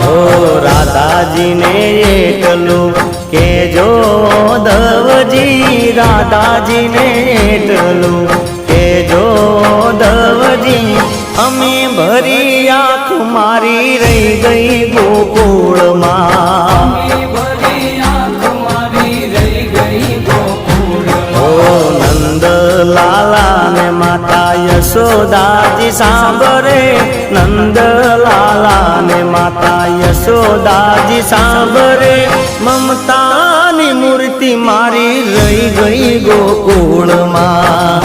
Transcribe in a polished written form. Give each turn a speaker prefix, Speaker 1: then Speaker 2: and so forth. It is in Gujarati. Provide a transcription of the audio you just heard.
Speaker 1: ઓ રાધાજીને એટલું કેજો દવજી, રાધાજીને એટલું કેજો દવજી, અમે ભરી આંખ મારી રહી ગઈ ગોકુળમાં। નંદલાલા ને માતા યશોદાજી સાંભળે, નંદલાલા ને માતા યશોદાજી સાંભળે, મમતાની મૂર્તિ મારી રહી ગઈ ગોકુળમાં।